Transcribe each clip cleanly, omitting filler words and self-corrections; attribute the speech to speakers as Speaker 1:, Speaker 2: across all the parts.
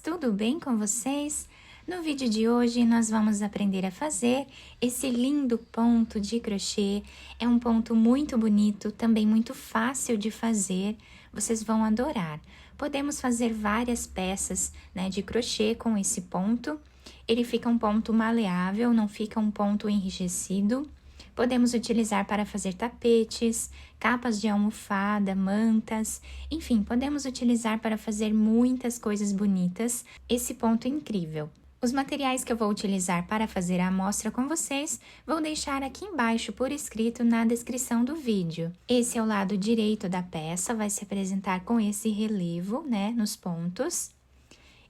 Speaker 1: tudo bem com vocês? No vídeo de hoje nós vamos aprender a fazer esse lindo ponto de crochê. É um ponto muito bonito, também muito fácil de fazer, vocês vão adorar. Podemos fazer várias peças, de crochê com esse ponto. Ele fica um ponto maleável, não fica um ponto enrijecido. Podemos utilizar para fazer tapetes, capas de almofada, mantas, enfim, podemos utilizar para fazer muitas coisas bonitas esse ponto incrível. Os materiais que eu vou utilizar para fazer a amostra com vocês, vou deixar aqui embaixo por escrito na descrição do vídeo. Esse é o lado direito da peça, vai se apresentar com esse relevo, nos pontos.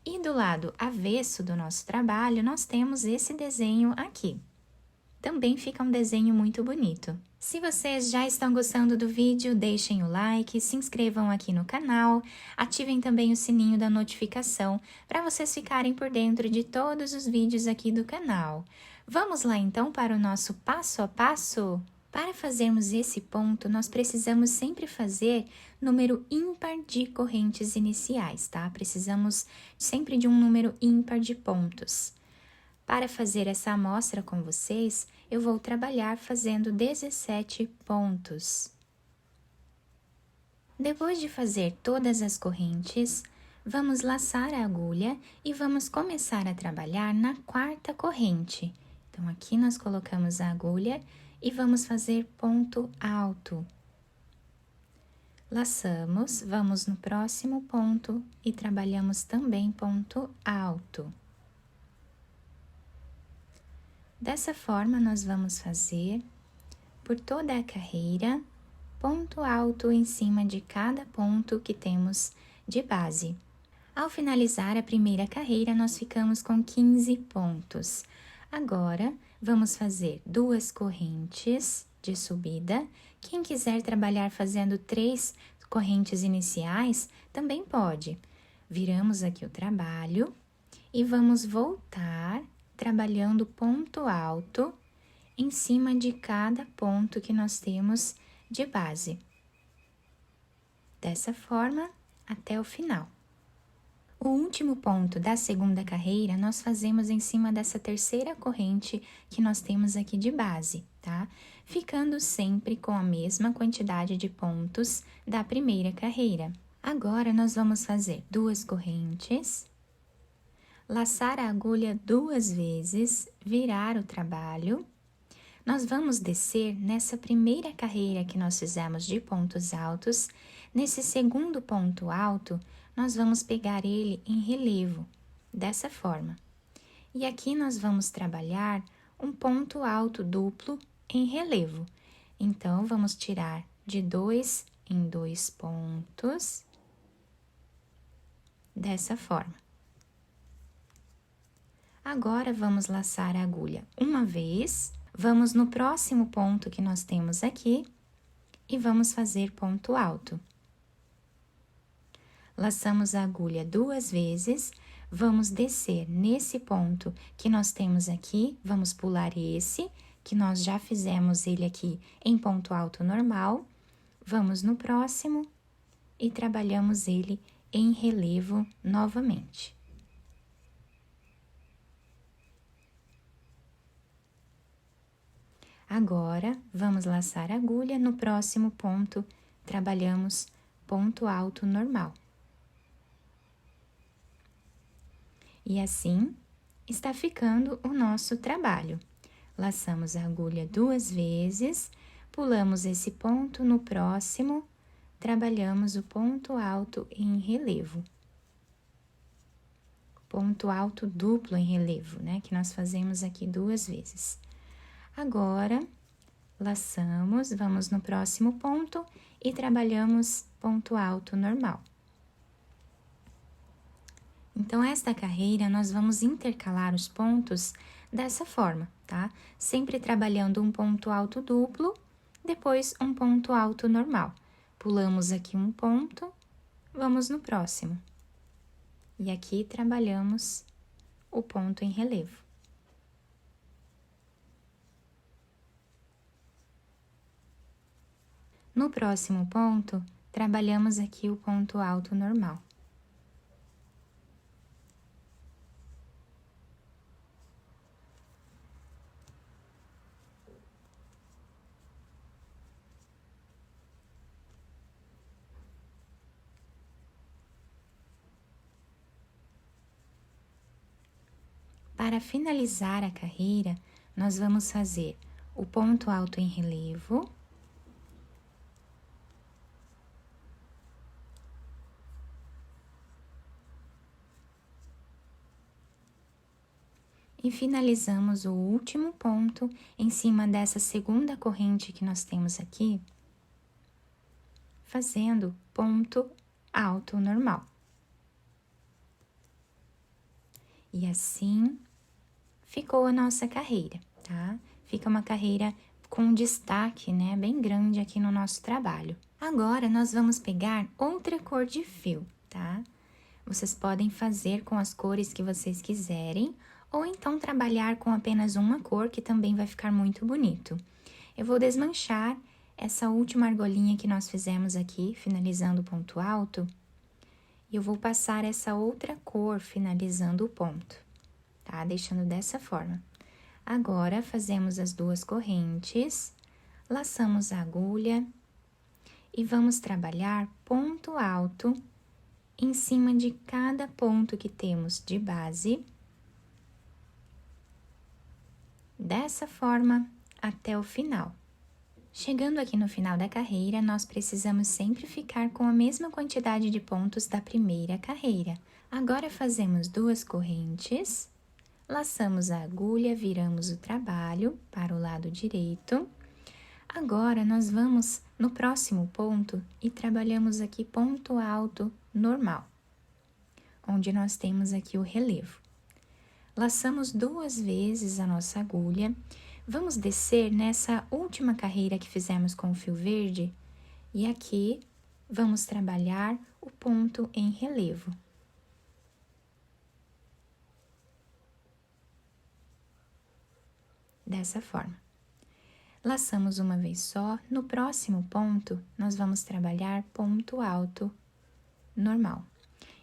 Speaker 1: E do lado avesso do nosso trabalho, nós temos esse desenho aqui. Também fica um desenho muito bonito. Se vocês já estão gostando do vídeo, deixem o like, se inscrevam aqui no canal, ativem também o sininho da notificação para vocês ficarem por dentro de todos os vídeos aqui do canal. Vamos lá então para o nosso passo a passo? Para fazermos esse ponto, nós precisamos sempre fazer número ímpar de correntes iniciais, tá? Precisamos sempre de um número ímpar de pontos. Para fazer essa amostra com vocês, eu vou trabalhar fazendo 17 pontos. Depois de fazer todas as correntes, vamos laçar a agulha e vamos começar a trabalhar na quarta corrente. Então, aqui nós colocamos a agulha e vamos fazer ponto alto. Laçamos, vamos no próximo ponto e trabalhamos também ponto alto. Dessa forma, nós vamos fazer por toda a carreira, ponto alto em cima de cada ponto que temos de base. Ao finalizar a primeira carreira, nós ficamos com 15 pontos. Agora, vamos fazer 2 correntes de subida. Quem quiser trabalhar fazendo 3 correntes iniciais, também pode. Viramos aqui o trabalho e vamos voltar trabalhando ponto alto em cima de cada ponto que nós temos de base. Dessa forma, até o final. O último ponto da segunda carreira, nós fazemos em cima dessa terceira corrente que nós temos aqui de base, tá? Ficando sempre com a mesma quantidade de pontos da primeira carreira. Agora, nós vamos fazer 2 correntes, laçar a agulha 2 vezes, virar o trabalho. Nós vamos descer nessa primeira carreira que nós fizemos de pontos altos. Nesse segundo ponto alto, nós vamos pegar ele em relevo, dessa forma. E aqui nós vamos trabalhar um ponto alto duplo em relevo. Então, vamos tirar de 2 em 2 pontos, dessa forma. Agora, vamos laçar a agulha uma vez, vamos no próximo ponto que nós temos aqui e vamos fazer ponto alto. Laçamos a agulha 2 vezes, vamos descer nesse ponto que nós temos aqui, vamos pular esse, que nós já fizemos ele aqui em ponto alto normal, vamos no próximo e trabalhamos ele em relevo novamente. Agora, vamos laçar a agulha, no próximo ponto, trabalhamos ponto alto normal. E assim, está ficando o nosso trabalho. Laçamos a agulha 2 vezes, pulamos esse ponto, no próximo, trabalhamos o ponto alto em relevo. Ponto alto duplo em relevo, que nós fazemos aqui 2 vezes. Agora, laçamos, vamos no próximo ponto e trabalhamos ponto alto normal. Então, esta carreira, nós vamos intercalar os pontos dessa forma, tá? Sempre trabalhando um ponto alto duplo, depois um ponto alto normal. Pulamos aqui um ponto, vamos no próximo. E aqui trabalhamos o ponto em relevo. No próximo ponto, trabalhamos aqui o ponto alto normal. Para finalizar a carreira, nós vamos fazer o ponto alto em relevo, e finalizamos o último ponto em cima dessa segunda corrente que nós temos aqui, fazendo ponto alto normal. E assim ficou a nossa carreira, tá? Fica uma carreira com destaque, né, bem grande aqui no nosso trabalho. Agora, nós vamos pegar outra cor de fio, tá? Vocês podem fazer com as cores que vocês quiserem, ou então trabalhar com apenas uma cor, que também vai ficar muito bonito. Eu vou desmanchar essa última argolinha que nós fizemos aqui, finalizando o ponto alto, e eu vou passar essa outra cor, finalizando o ponto, tá? Deixando dessa forma. Agora, fazemos as duas correntes, laçamos a agulha e vamos trabalhar ponto alto em cima de cada ponto que temos de base, dessa forma até o final. Chegando aqui no final da carreira, nós precisamos sempre ficar com a mesma quantidade de pontos da primeira carreira. Agora, fazemos duas correntes, laçamos a agulha, viramos o trabalho para o lado direito. Agora, nós vamos no próximo ponto e trabalhamos aqui ponto alto normal, onde nós temos aqui o relevo. Laçamos duas vezes a nossa agulha, vamos descer nessa última carreira que fizemos com o fio verde e aqui vamos trabalhar o ponto em relevo. Dessa forma. Laçamos uma vez só, no próximo ponto, nós vamos trabalhar ponto alto normal.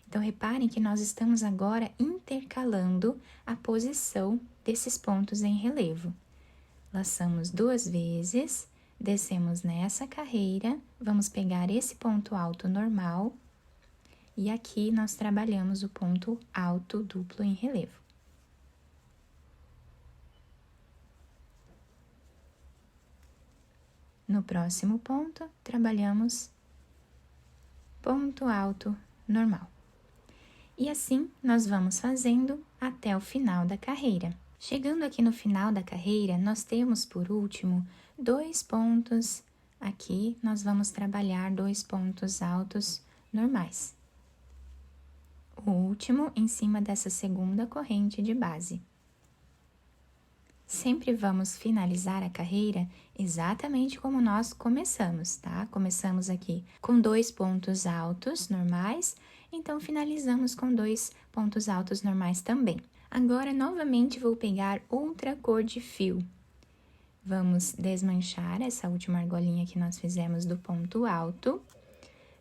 Speaker 1: Então, reparem que nós estamos agora intercalando a posição desses pontos em relevo. Laçamos duas vezes, descemos nessa carreira, vamos pegar esse ponto alto normal e aqui nós trabalhamos o ponto alto duplo em relevo. No próximo ponto, trabalhamos ponto alto normal. E assim, nós vamos fazendo até o final da carreira. Chegando aqui no final da carreira, nós temos, por último, dois pontos. Aqui, nós vamos trabalhar dois pontos altos normais. O último em cima dessa segunda corrente de base. Sempre vamos finalizar a carreira exatamente como nós começamos, tá? Começamos aqui com dois pontos altos normais, então finalizamos com dois pontos altos normais também. Agora, novamente, vou pegar outra cor de fio. Vamos desmanchar essa última argolinha que nós fizemos do ponto alto.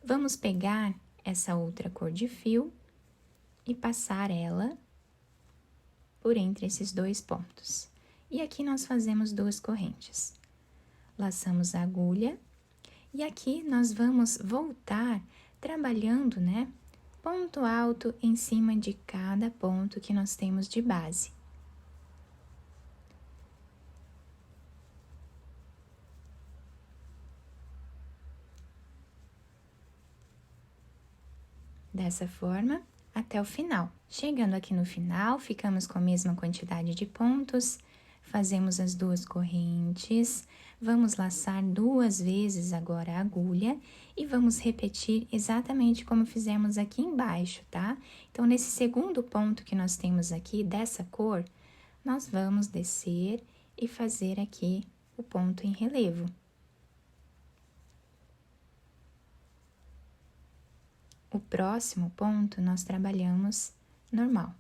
Speaker 1: Vamos pegar essa outra cor de fio e passar ela por entre esses dois pontos. E aqui nós fazemos duas correntes. Laçamos a agulha e aqui nós vamos voltar trabalhando, né? Ponto alto em cima de cada ponto que nós temos de base. Dessa forma, até o final. Chegando aqui no final, ficamos com a mesma quantidade de pontos, fazemos as duas correntes, vamos laçar duas vezes agora a agulha e vamos repetir exatamente como fizemos aqui embaixo, tá? Então, nesse segundo ponto que nós temos aqui, dessa cor, nós vamos descer e fazer aqui o ponto em relevo. O próximo ponto, nós trabalhamos normal.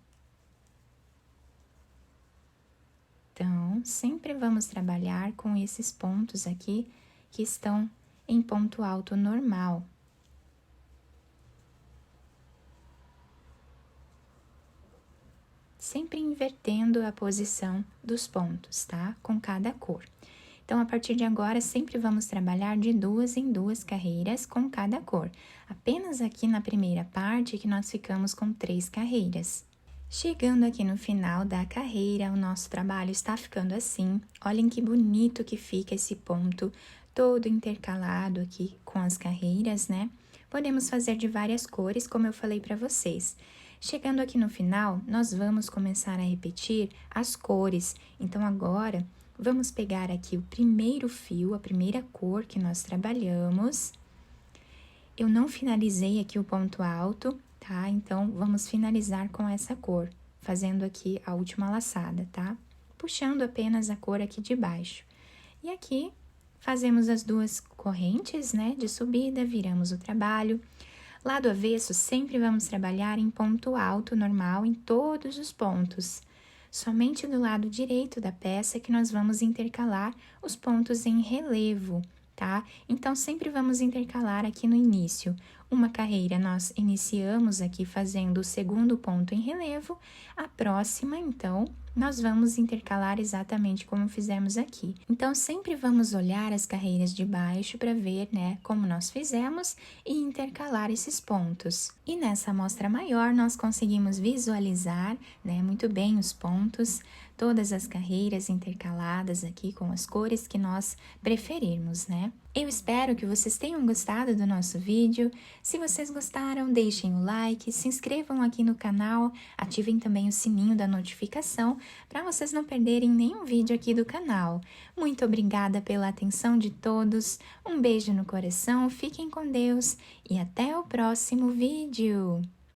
Speaker 1: Então, sempre vamos trabalhar com esses pontos aqui que estão em ponto alto normal. Sempre invertendo a posição dos pontos, tá? Com cada cor. Então, a partir de agora, sempre vamos trabalhar de duas em duas carreiras com cada cor. Apenas aqui na primeira parte que nós ficamos com 3 carreiras. Chegando aqui no final da carreira, o nosso trabalho está ficando assim. Olhem que bonito que fica esse ponto todo intercalado aqui com as carreiras, né? Podemos fazer de várias cores, como eu falei para vocês. Chegando aqui no final, nós vamos começar a repetir as cores. Então, agora, vamos pegar aqui o primeiro fio, a primeira cor que nós trabalhamos. Eu não finalizei aqui o ponto alto, tá? Então, vamos finalizar com essa cor, fazendo aqui a última laçada, tá? Puxando apenas a cor aqui de baixo. E aqui, fazemos as duas correntes, né, de subida, viramos o trabalho. Lado avesso, sempre vamos trabalhar em ponto alto normal em todos os pontos. Somente do lado direito da peça que nós vamos intercalar os pontos em relevo, tá? Então, sempre vamos intercalar aqui no início. Uma carreira, nós iniciamos aqui fazendo o segundo ponto em relevo, a próxima, então, nós vamos intercalar exatamente como fizemos aqui. Então, sempre vamos olhar as carreiras de baixo para ver, né, como nós fizemos e intercalar esses pontos. E nessa amostra maior, nós conseguimos visualizar, né, muito bem os pontos, todas as carreiras intercaladas aqui com as cores que nós preferirmos, né? Eu espero que vocês tenham gostado do nosso vídeo. Se vocês gostaram, deixem o like, se inscrevam aqui no canal, ativem também o sininho da notificação para vocês não perderem nenhum vídeo aqui do canal. Muito obrigada pela atenção de todos, um beijo no coração, fiquem com Deus e até o próximo vídeo!